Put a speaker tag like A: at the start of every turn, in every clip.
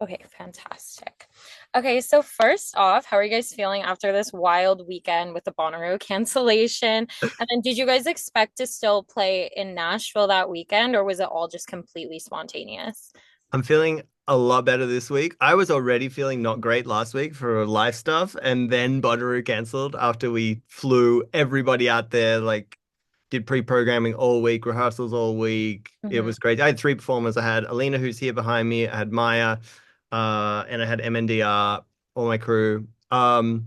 A: Okay, fantastic. Okay, so first off, how are you guys feeling after this wild weekend with the Bonnaroo cancellation? And then did you guys expect to still play in Nashville that weekend, or was it all just completely spontaneous?
B: I'm feeling a lot better this week. I was already feeling not great last week for life stuff, and then Bonnaroo cancelled after we flew everybody out there, like did pre-programming all week, rehearsals all week. It
A: Hmm.
B: was great. I had three performers. I had Alina, who's here behind me. I had Maya, and I had MNDR, all my crew. And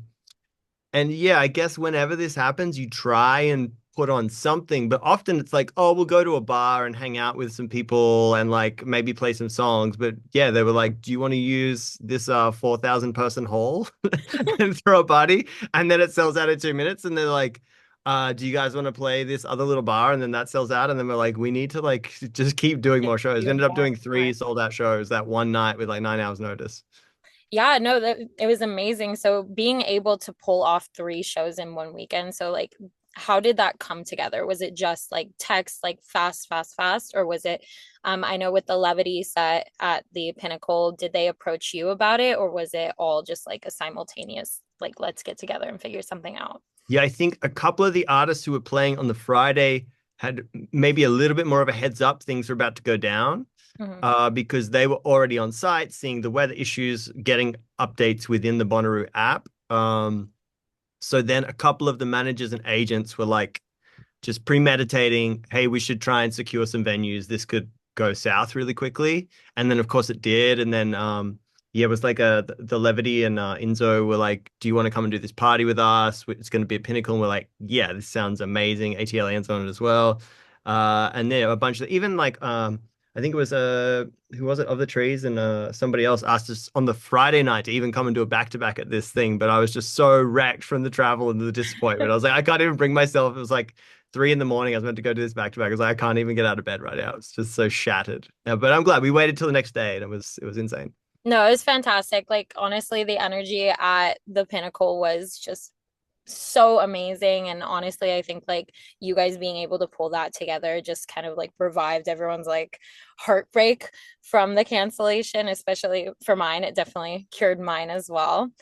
B: yeah, I guess whenever this happens, you try and put on something, but often it's like, oh, we'll go to a bar and hang out with some people and like maybe play some songs. But yeah, they were like, do you want to use this 4,000 person hall and throw a party? And then it sells out in 2 minutes. And they're like, do you guys want to play this other little bar? And then that sells out. And then we're like, we need to like just keep doing more shows. We
A: Do
B: ended up
A: more.
B: doing three sold out shows that one night with like 9 hours notice.
A: Yeah, no, that it was amazing. So being able to pull off three shows in one weekend, so like how did that come together? Was it just like text, like fast, fast, fast, or was it I know with the Levity set at the Pinnacle, did they approach you about it, or was it all just like a simultaneous, like let's get together and figure something out?
B: Yeah, I think a couple of the artists who were playing on the Friday had maybe a little bit more of a heads up things were about to go down
A: Hmm.
B: because they were already on site, seeing the weather issues, getting updates within the Bonnaroo app. So then a couple of the managers and agents were like just premeditating, hey, we should try and secure some venues. This could go south really quickly. And then of course it did. And then yeah, it was like the Levity and Inzo were like, do you want to come and do this party with us? It's going to be a Pinnacle. And we're like, yeah, this sounds amazing. ATL Ant's on it as well. And then a bunch of even like I think it was who was it of the trees and somebody else asked us on the Friday night to even come and do a back to back at this thing, but I was just so wrecked from the travel and the disappointment. I was like, I can't even bring myself. It was like 3 in the morning. I was meant to go do this back to back. I was like, I can't even get out of bed right now. It's just so shattered. Yeah, but I'm glad we waited till the next day, and it was insane.
A: No, it was fantastic. Like honestly, the energy at the Pinnacle was just so amazing. And honestly, I think like you guys being able to pull that together just kind of like revived everyone's like heartbreak from the cancellation, especially for mine. It definitely cured mine as well.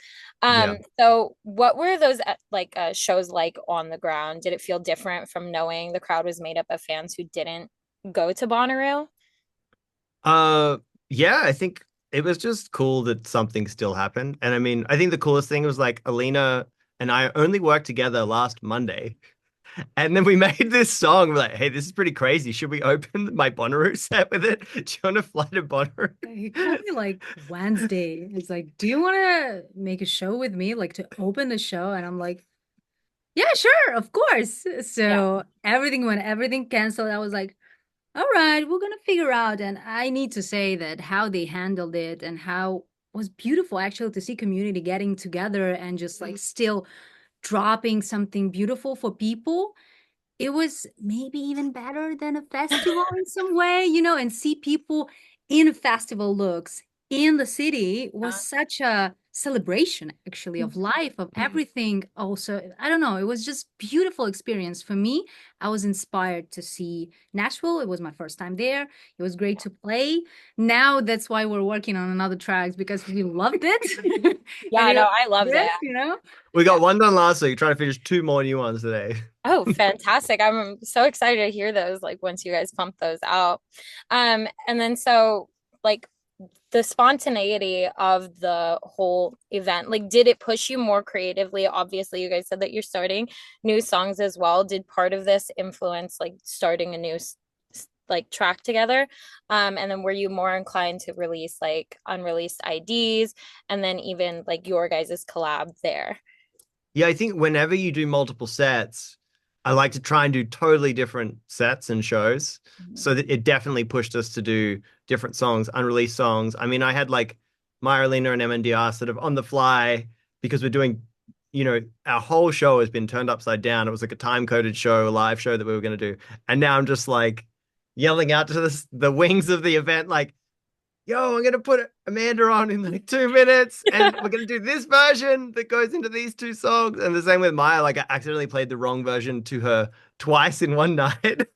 B: Yeah.
A: So what were those like shows like on the ground? Did it feel different from knowing the crowd was made up of fans who didn't go to Bonnaroo?
B: Uh, yeah, I think it was just cool that something still happened. And I mean, I think the coolest thing was like Alina and I only worked together last Monday. And then we made this song. We're like, hey, this is pretty crazy. Should we open my Bonnaroo set with it? Do you want to fly to Bonnaroo?
C: He called me like Wednesday. It's like, do you want to make a show with me, like to open the show? And I'm like, yeah, sure, of course.
A: Yeah.
C: So everything canceled. I was like, all right, we're gonna figure out. And I need to say that how they handled it and how was beautiful actually to see community getting together and just like still dropping something beautiful for people. It was maybe even better than a festival in some way, and see people in festival looks in the city was
A: Yeah.
C: such a celebration actually of life, of everything. Also, I don't know, it was just beautiful experience for me. I was inspired to see Nashville. It was my first time there. It was great to play. Now that's why we're working on another tracks because we loved it. And
A: Yeah,
C: it
A: no,
C: was
A: I loved it.
C: this.
B: We
A: Yeah.
B: got one done last week, trying to finish two more new ones today.
A: Oh, fantastic. I'm so excited to hear those, like once you guys pump those out. And then so like the spontaneity of the whole event, like did it push you more creatively? Obviously, you guys said that you're starting new songs as well. Did part of this influence like starting a new like track together? And then were you more inclined to release like unreleased IDs and then even like your guys' collab there?
B: Yeah, I think whenever you do multiple sets, I like to try and do totally different sets and shows.
A: Mhm.
B: So that it definitely pushed us to do different songs, unreleased songs. I mean, I had like Myralina and MNDR sort of on the fly because we're doing, our whole show has been turned upside down. It was like a time-coded show, a live show that we were going to do. And now I'm just like yelling out to the wings of the event, like, yo, I'm gonna put Amanda on in like 2 minutes, and we're gonna do this version that goes into these two songs. And the same with Maya, like I accidentally played the wrong version to her twice in one night,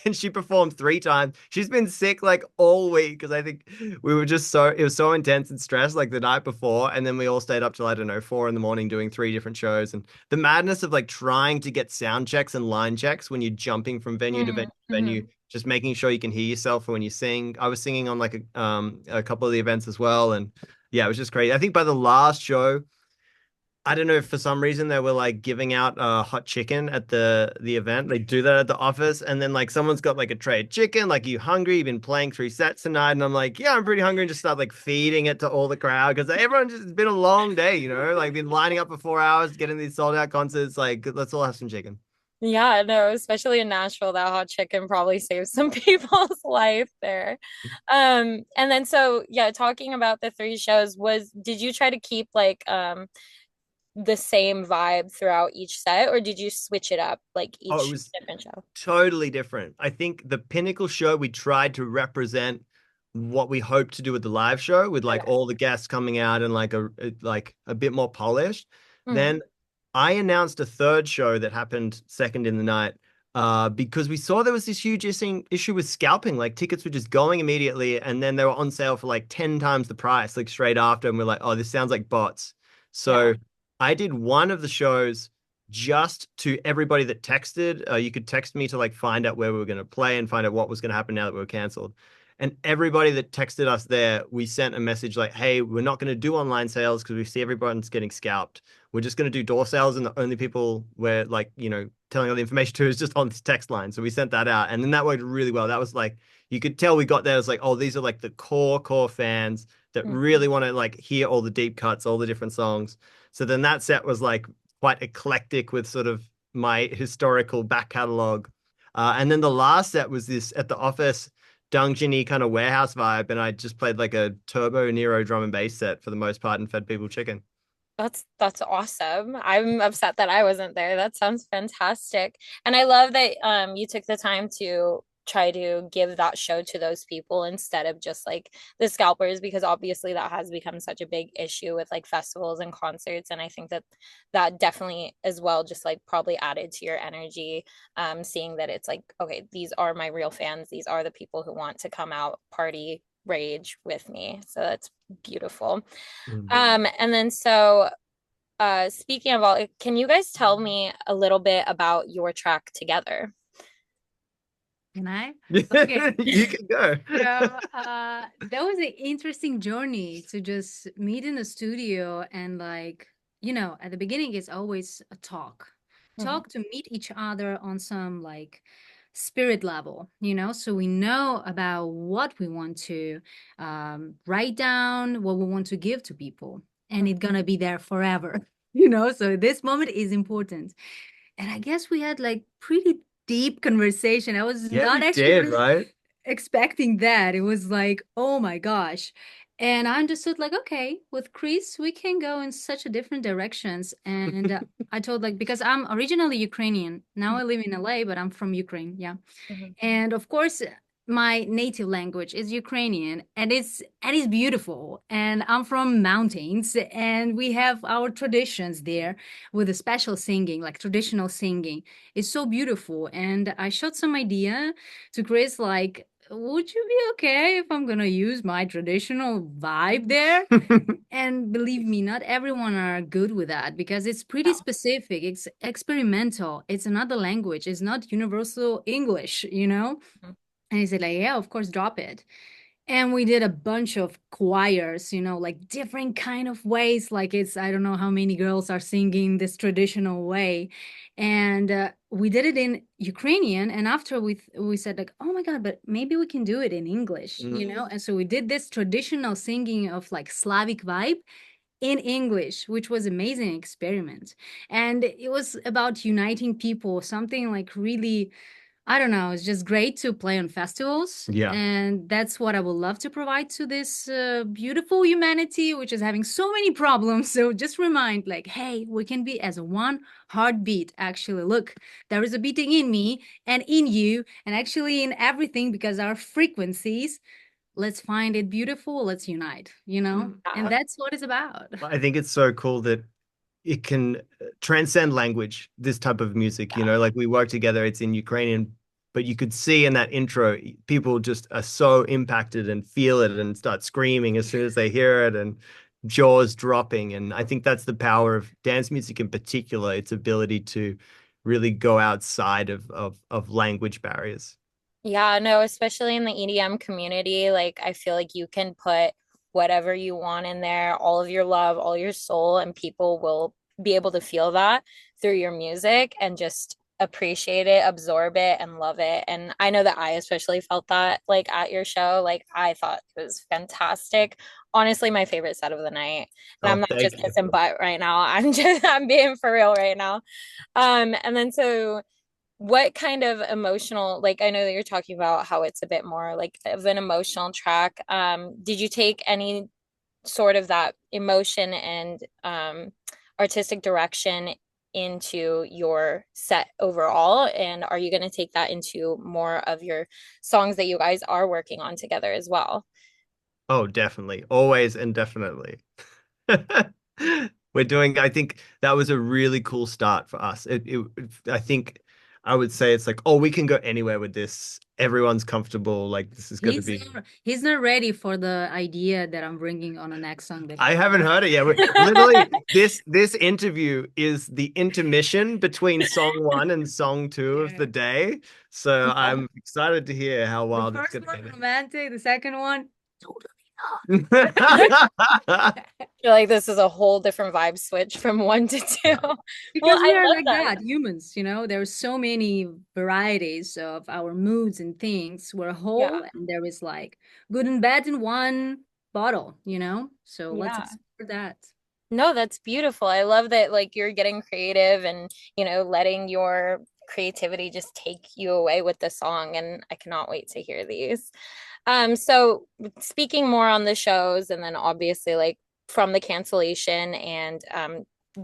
B: and she performed 3 times. She's been sick like all week because I think we were just so it was so intense and stressed like the night before, and then we all stayed up till I don't know 4 in the morning doing 3 different shows, and the madness of like trying to get sound checks and line checks when you're jumping from venue to venue to
A: Mm-hmm.
B: venue, just making sure you can hear yourself when you sing. I was singing on like a couple of the events as well, and yeah, it was just crazy. I think by the last show, I don't know if for some reason they were like giving out hot chicken at the event. They do that at the office, and then like someone's got like a tray of chicken, like, you hungry? You've been playing 3 sets tonight, and I'm like, yeah, I'm pretty hungry, and just start like feeding it to all the crowd because everyone just it's been a long day, like been lining up for 4 hours, getting these sold out concerts. Like, let's all have some chicken.
A: Yeah, no, especially in Nashville, that hot chicken probably saved some people's life there. And then so yeah, talking about the three shows, did you try to keep like the same vibe throughout each set, or did you switch it up like
B: Oh, it
A: each
B: was
A: different show?
B: totally different. I think the Pinnacle show, we tried to represent what we hoped to do with the live show, with like
A: Okay.
B: all the guests coming out and like a bit more polished.
A: Hmm.
B: Then I announced a third show that happened second in the night, because we saw there was this huge issue with scalping. Like tickets were just going immediately, and then they were on sale for like 10 times the price, like straight after. And we're like, oh, this sounds like bots.
A: Yeah.
B: So I did one of the shows just to everybody that texted. You could text me to like find out where we were going to play and find out what was going to happen now that we were canceled. And everybody that texted us there, we sent a message like, hey, we're not going to do online sales because we see everyone's getting scalped. We're just going to do door sales. And the only people we're like, telling all the information to is just on this text line. So we sent that out. And then that worked really well. That was like, you could tell we got there. It was like, oh, these are like the core fans that
A: Mhm.
B: really want to like hear all the deep cuts, all the different songs. So then that set was like quite eclectic with sort of my historical back catalog. And then the last set was this at the office dungeony kind of warehouse vibe, and I just played like a Turbo Nero drum and bass set for the most part and fed people chicken.
A: That's awesome. I'm upset that I wasn't there. That sounds fantastic. And I love that you took the time to try to give that show to those people instead of just like the scalpers, because obviously that has become such a big issue with like festivals and concerts. And I think that that definitely as well just like probably added to your energy, seeing that it's like, okay, these are my real fans. These are the people who want to come out, party, rage with me. So that's beautiful.
B: Mm.
A: And then so speaking of all, can you guys tell me a little bit about your track together?
C: Can I? Okay.
B: You can go.
C: So that was an interesting journey to just meet in the studio and like, at the beginning it's always a
A: Mhm.
C: talk to meet each other on some like spirit level, so we know about what we want to write down, what we want to give to people, and
A: Mhm.
C: it's gonna be there forever, so this moment is important. And I guess we had like pretty deep conversation. I was
B: Yeah, we
C: not
B: did,
C: actually
B: right?
C: expecting that. It was like, oh my gosh. And I understood like, okay, with Chris, we can go in such a different directions. And I told like, because I'm originally Ukrainian. Now I live in LA, but I'm from Ukraine. Yeah.
A: Mhm.
C: And of course, my native language is Ukrainian, and it's beautiful. And I'm from mountains, and we have our traditions there with a special singing, like traditional singing. It's so beautiful. And I showed some idea to Chris, like, would you be okay if I'm gonna use my traditional vibe there? And believe me, not everyone are good with that because it's pretty
A: No.
C: specific. It's experimental. It's another language. It's not universal English.
A: Mhm.
C: And he said, like, yeah, of course, drop it. And we did a bunch of choirs, like different kind of ways. Like I don't know how many girls are singing this traditional way. And we did it in Ukrainian. And after we said like, oh my God, but maybe we can do it in English,
B: Mm.
C: you know? And so we did this traditional singing of like Slavic vibe in English, which was amazing experiment. And it was about uniting people, something like really, I don't know, it's just great to play on festivals.
B: Yeah.
C: And that's what I would love to provide to this beautiful humanity, which is having so many problems. So just remind, like, hey, we can be as one heartbeat. Actually, look, there is a beating in me and in you, and actually in everything because our frequencies let's find it beautiful, let's unite, you know? And
A: Yeah.
C: that's what it's about.
B: I think it's so cool that it can transcend language, this type of music, you know, like we work together, it's in Ukrainian, but you could see in that intro, people just are so impacted and feel it and start screaming as soon as they hear it and jaws dropping. And I think that's the power of dance music in particular, its ability to really go outside of language barriers.
A: Yeah, no, especially in the EDM community, like I feel like you can put whatever you want in there, all of your love, all your soul, and people will be able to feel that through your music and just appreciate it, absorb it, and love it. And I know that I especially felt that like at your show. Like I thought it was fantastic. Honestly, my favorite set of the night. And I'm
B: Oh,
A: not just
B: thank you.
A: kissing butt right now. I'm being for real right now. And then so what kind of emotional, like I know that you're talking about how it's a bit more like of an emotional track. Did you take any sort of that emotion and artistic direction into your set overall? And are you going to take that into more of your songs that you guys are working on together as well?
B: Oh, definitely. Always and definitely. We're doing, I think that was a really cool start for us. I think I would say it's like, oh, we can go anywhere with this. Everyone's comfortable. Like, this is going to be.
C: He's not ready for the idea that I'm bringing on the next song that
B: I
C: he
B: haven't heard it yet. Literally, this interview is the intermission between song one and song two of
C: Yeah.
B: the day. So I'm excited to hear how
C: The
B: wild it's
C: first
B: going
C: one
B: to
C: romantic, the second one totally
B: get.
C: not.
A: I feel like this is a whole different vibe switch from one to two.
B: Yeah.
A: Well,
C: Because we
A: I
C: are
A: love
C: like
A: that.
C: that, humans, you know, there's so many varieties of our moods and things. We're
A: Yeah.
C: whole, and there is like good and bad in one bottle, you know? So let's
A: Yeah.
C: explore that.
A: No, that's beautiful. I love that like you're getting creative and, letting your creativity just take you away with the song. And I cannot wait to hear these. So speaking more on the shows and then obviously like from the cancellation and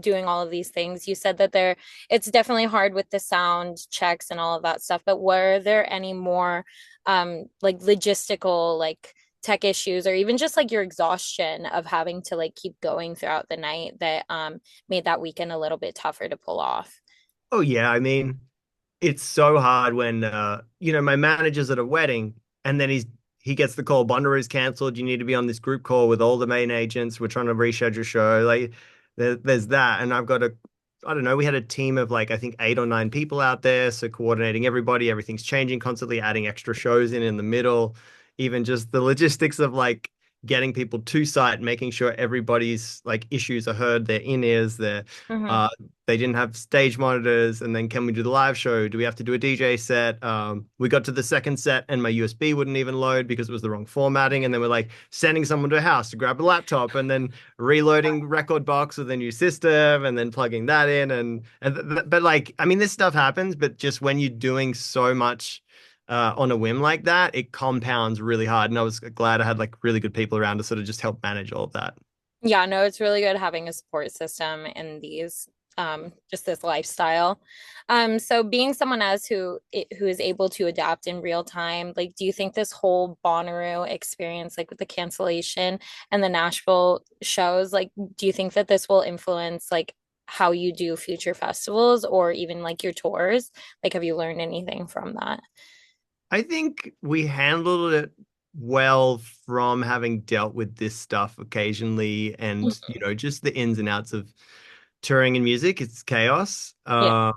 A: doing all of these things, you said that it's definitely hard with the sound checks and all of that stuff, but were there any more like logistical like tech issues or even just like your exhaustion of having to like keep going throughout the night that made that weekend a little bit tougher to pull off?
B: Oh yeah, I mean, it's so hard when my manager's at a wedding and then he gets the call, Bonnaroo's cancelled. You need to be on this group call with all the main agents. We're trying to reschedule show. Like there's that. And I've got I don't know, we had a team of like I think 8 or 9 people out there. So coordinating everybody, everything's changing constantly, adding extra shows in the middle, even just the logistics of like getting people to site, making sure everybody's like issues are heard, their in-ears, their
A: Mhm.
B: uh they didn't have stage monitors, and then can we do the live show? Do we have to do a DJ set? We got to the second set and my USB wouldn't even load because it was the wrong formatting, and then we're like sending someone to a house to grab a laptop and then reloading record box with a new system and then plugging that in but like I mean this stuff happens, but just when you're doing so much on a whim like that, it compounds really hard. And I was glad I had like really good people around to sort of just help manage all of that.
A: Yeah, no, it's really good having a support system in these just this lifestyle. So being someone as who is able to adapt in real time, like do you think this whole Bonnaroo experience, like with the cancellation and the Nashville shows, like do you think that this will influence like how you do future festivals or even like your tours? Like have you learned anything from that?
B: I think we handled it well from having dealt with this stuff occasionally and, just the ins and outs of touring and music. It's chaos.
A: Yeah.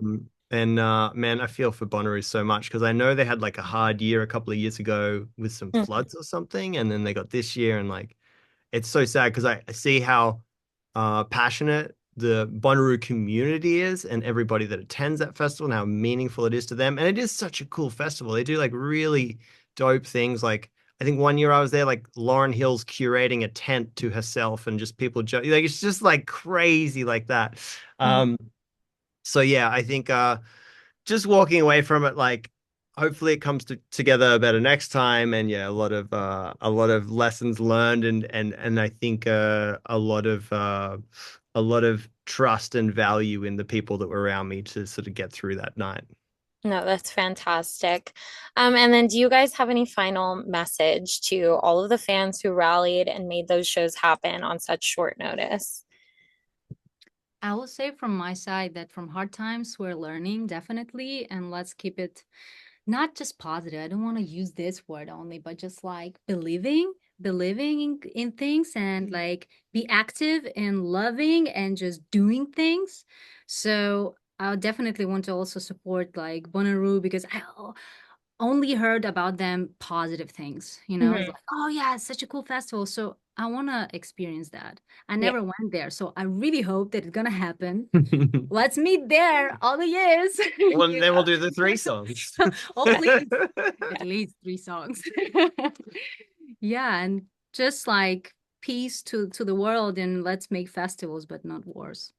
B: And man, I feel for Bonnaroo so much because I know they had like a hard year a couple of years ago with some
A: Mhm.
B: floods or something, and then they got this year and like it's so sad because I see how passionate the Bonnaroo community is and everybody that attends that festival and how meaningful it is to them. And it is such a cool festival. They do like really dope things. Like I think one year I was there, like Lauren Hill's curating a tent to herself and just people like it's just like crazy like that.
A: Mhm.
B: So yeah, I think just walking away from it like hopefully it comes together better next time, and yeah, a lot of lessons learned, and I think a lot of trust and value in the people that were around me to sort of get through that night.
A: No, that's fantastic. And then do you guys have any final message to all of the fans who rallied and made those shows happen on such short notice?
C: I will say from my side that from hard times, we're learning definitely, and let's keep it not just positive. I don't want to use this word only, but just like believing in things and like be active and loving and just doing things. So I definitely want to also support like Bonnaroo because only heard about them positive things, you know, it's
A: Mhm.
C: like, oh yeah, it's such a cool festival. So I want to experience that. I
A: Yeah.
C: never went there. So I really hope that it's gonna happen. Let's meet there all the years.
B: Well,
C: You
B: then we'll
C: know?
B: do the three songs.
C: Oh, please, at least three songs. Yeah, and just like peace to the world and let's make festivals, but not wars.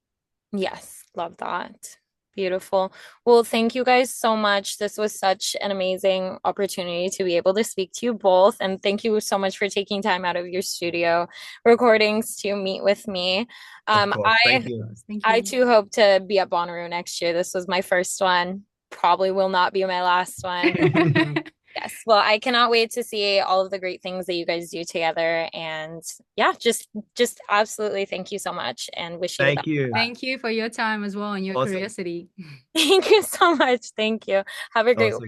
A: Yes, love that. Beautiful. Well, thank you guys so much. This was such an amazing opportunity to be able to speak to you both. And thank you so much for taking time out of your studio recordings to meet with me.
B: Of
A: Um,
B: course. Thank
A: I
B: you.
C: Thank
A: I
C: you.
A: too hope to be at Bonnaroo next year. This was my first one. Probably will not be my last one. Yes. Well, I cannot wait to see all of the great things that you guys do together. And yeah, just absolutely thank you so much and wish you the
B: Thank
A: best.
B: you.
C: Thank you for your time as well and your
B: Awesome.
C: curiosity.
A: Thank you so much. Thank you. Have a great
B: Awesome.